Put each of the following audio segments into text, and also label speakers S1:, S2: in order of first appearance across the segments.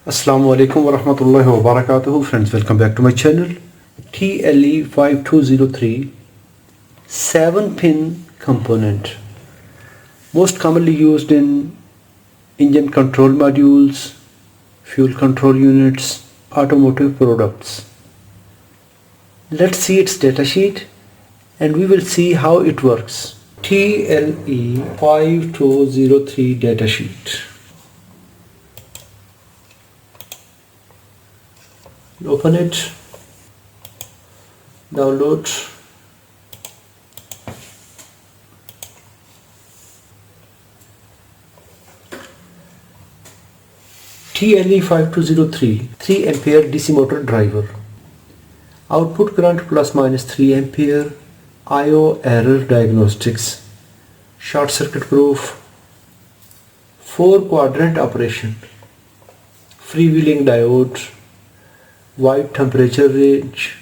S1: Assalamu alaikum wa rahmatullahi wa barakatuhu. Friends, welcome back to my channel. TLE5203 7-pin component, most commonly used in engine control modules, fuel control units, automotive products. Let's see its datasheet and we will see how it works. TLE5203 datasheet. Open it, download. TLE5203 3 ampere DC motor driver. Output current plus minus 3 ampere. IO error diagnostics. Short circuit proof. 4 quadrant operation. Freewheeling diode. Wide temperature range,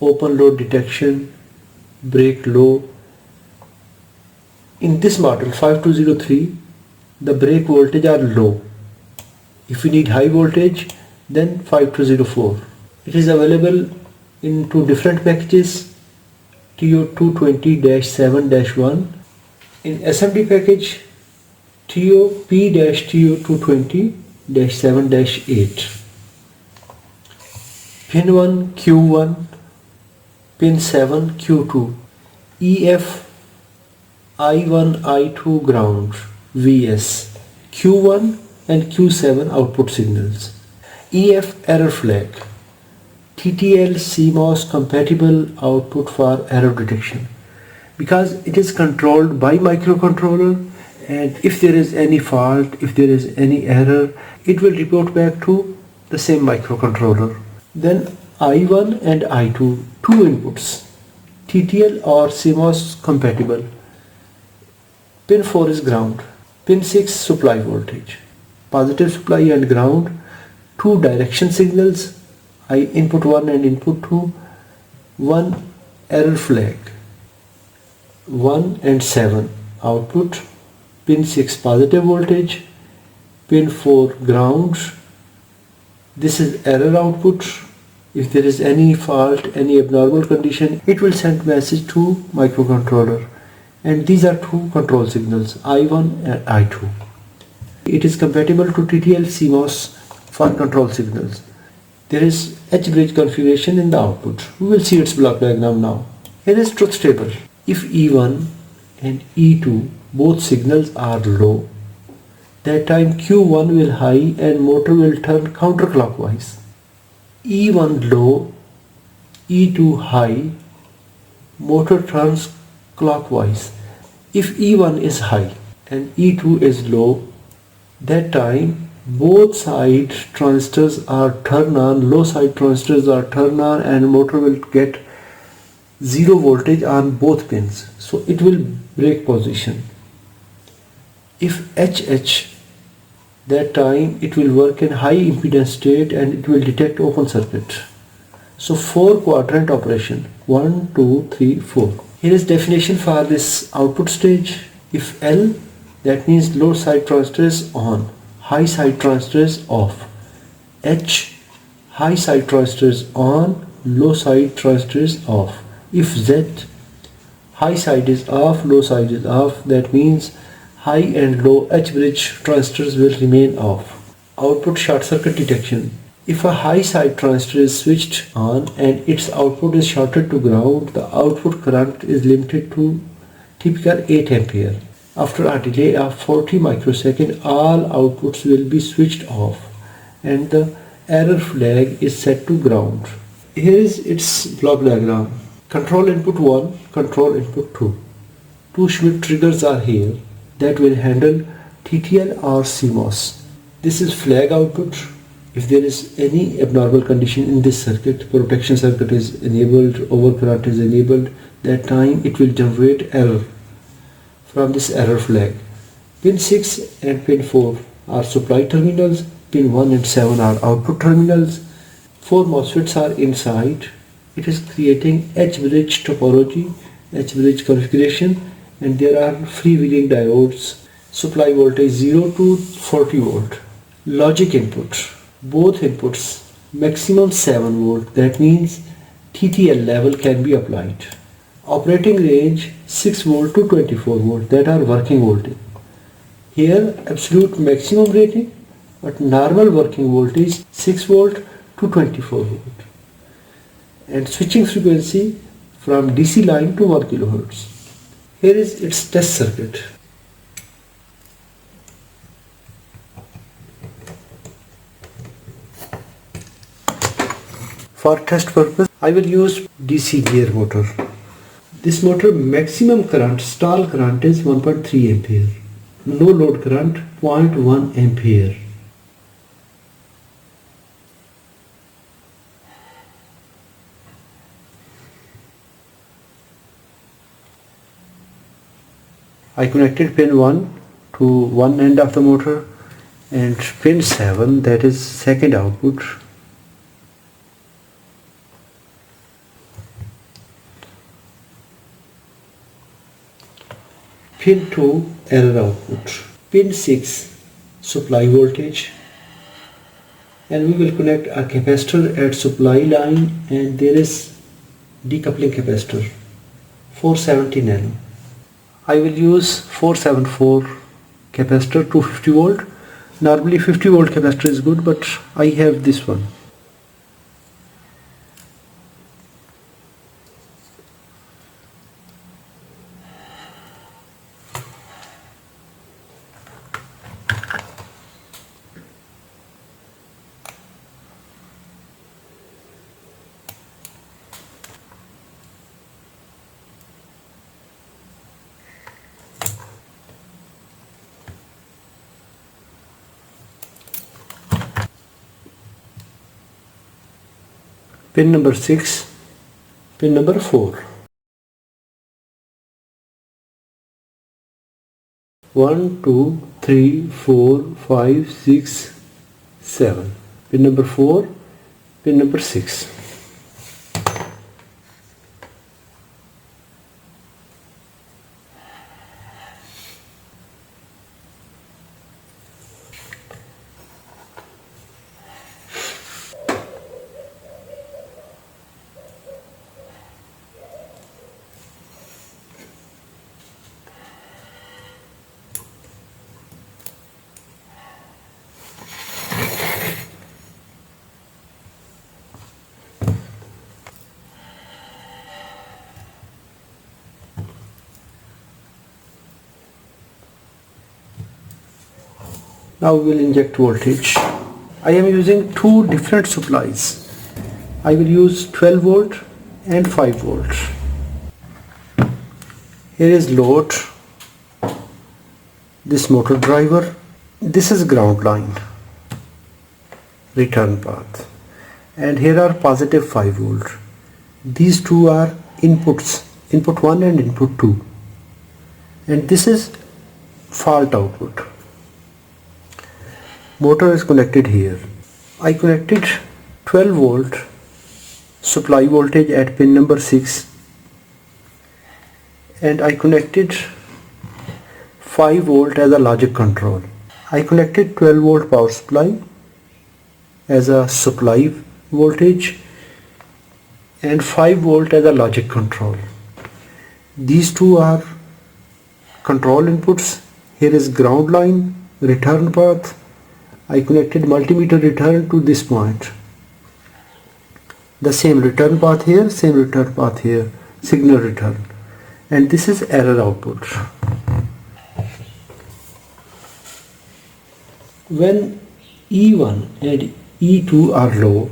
S1: open load detection, brake low. In this model 5203, the brake voltage are low. If you need high voltage, then 5204. It is available in two different packages, TO220-7-1. In SMD package, TOP-TO220-7-8. Pin 1 Q1, pin 7 Q2, EF I1 I2 ground VS, Q1 and Q7 output signals. EF error flag, TTL CMOS compatible output for error detection, because it is controlled by microcontroller, and if there is any fault, if there is any error, it will report back to the same microcontroller. Then I1 and I2, two inputs, TTL or CMOS compatible. Pin 4 is ground. Pin 6 supply voltage. Positive supply and ground. Two direction signals, input 1 and input 2. One error flag. 1 and 7 output. Pin 6 positive voltage. Pin 4 ground. This is error output. If there is any fault, any abnormal condition, it will send message to microcontroller. And these are two control signals, I1 and I2. It is compatible to TTL CMOS for control signals. There is H-bridge configuration in the output. We will see its block diagram now. Here is truth table. If E1 and E2 both signals are low, that time Q1 will high and motor will turn counterclockwise. E1 low, E2 high, motor turns clockwise. If E1 is high and E2 is low, that time both side transistors are turned on, low side transistors are turned on, and motor will get zero voltage on both pins. So it will break position. If HH, that time it will work in high impedance state and it will detect open circuit. So 4 quadrant operation, 1, 2, 3, 4. Here is definition for this output stage. If L, that means low side transistor is on, high side transistor is off. H, high side transistor is on, low side transistor is off. If Z, high side is off, low side is off, that means high and low H-bridge transistors will remain off. Output short circuit detection. If a high side transistor is switched on and its output is shorted to ground, the output current is limited to typical 8 ampere. After a delay of 40 microseconds, all outputs will be switched off and the error flag is set to ground. Here is its block diagram. Control input 1, control input 2. Two Schmitt triggers are here that will handle TTL or CMOS. This is flag output. If there is any abnormal condition in this circuit, protection circuit is enabled, overcurrent is enabled, that time it will generate error from this error flag. Pin 6 and pin 4 are supply terminals, pin 1 and 7 are output terminals. 4 MOSFETs are inside. It is creating H-bridge topology, H-bridge configuration, and there are freewheeling diodes. Supply voltage 0 to 40 volt. Logic input. both inputs maximum 7 volt, that means TTL level can be applied. Operating range 6 volt to 24 volt, that are working voltage. Here absolute maximum rating, but normal working voltage 6 volt to 24 volt. And switching frequency from DC line to 1 kHz. Here is its test circuit. For test purpose, I will use DC gear motor. This motor maximum current, stall current is 1.3 ampere. No load current 0.1 ampere. I connected pin 1 to one end of the motor and pin 7, that is second output. Pin 2 error output. Pin 6 supply voltage, and we will connect a capacitor at supply line, and there is decoupling capacitor 470 nano. I will use 474 capacitor 250 volt. Normally 50 volt capacitor is good, but I have this one. Pin number 6, pin number 4. 1, 2, 3, 4, 5, 6, 7. Pin number 4, pin number 6. Now we will inject voltage. I am using two different supplies. I will use 12 volt and 5 volt. Here is load, this motor driver, this is ground line, return path, and here are positive 5 volt. These two are inputs, input 1 and input 2, and this is fault output. Motor is connected here. I connected 12 volt supply voltage at pin number 6, and I connected 5 volt as a logic control. I connected 12 volt power supply as a supply voltage and 5 volt as a logic control. These two are control inputs. Here is ground line, return path. I connected multimeter return to this point. The same return path here, same return path here, signal return. And this is error output. When E1 and E2 are low,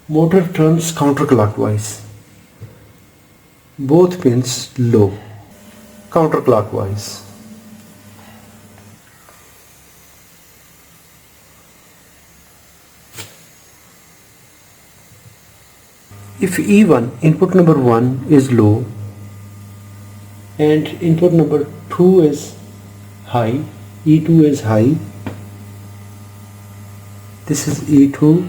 S1: motor turns counterclockwise. Both pins low, counterclockwise. If E1, input number 1 is low and input number 2 is high, E2 is high, this is E2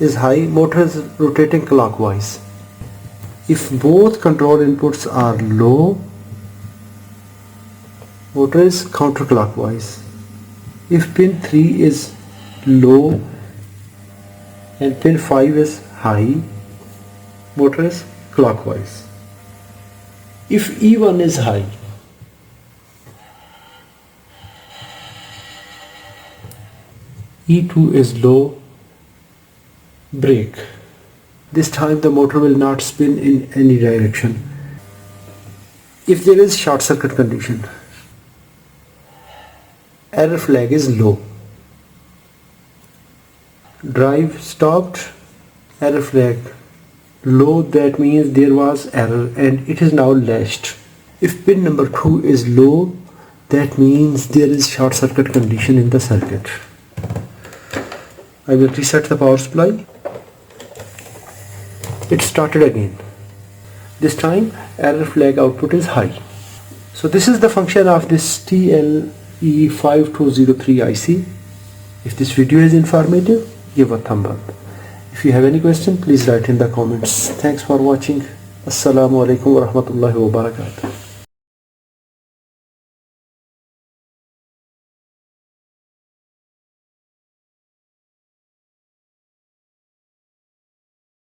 S1: is high, motor is rotating clockwise. If both control inputs are low, motor is counterclockwise. If pin 3 is low and pin 5 is high, motor is clockwise. If E1 is high, E2 is low, brake. This time the motor will not spin in any direction. If there is short circuit condition, error flag is low. Drive stopped, error flag low, that means there was error and it is now latched. If pin number 2 is low, that means there is short circuit condition in the circuit. I will reset the power supply. It started again. This time error flag output is high. So this is the function of this TLE5203 IC. If this video is informative, give a thumb up. If you have any question, please write in the comments. Thanks for watching. Assalamu alaikum wa rahmatullahi wa barakatuh.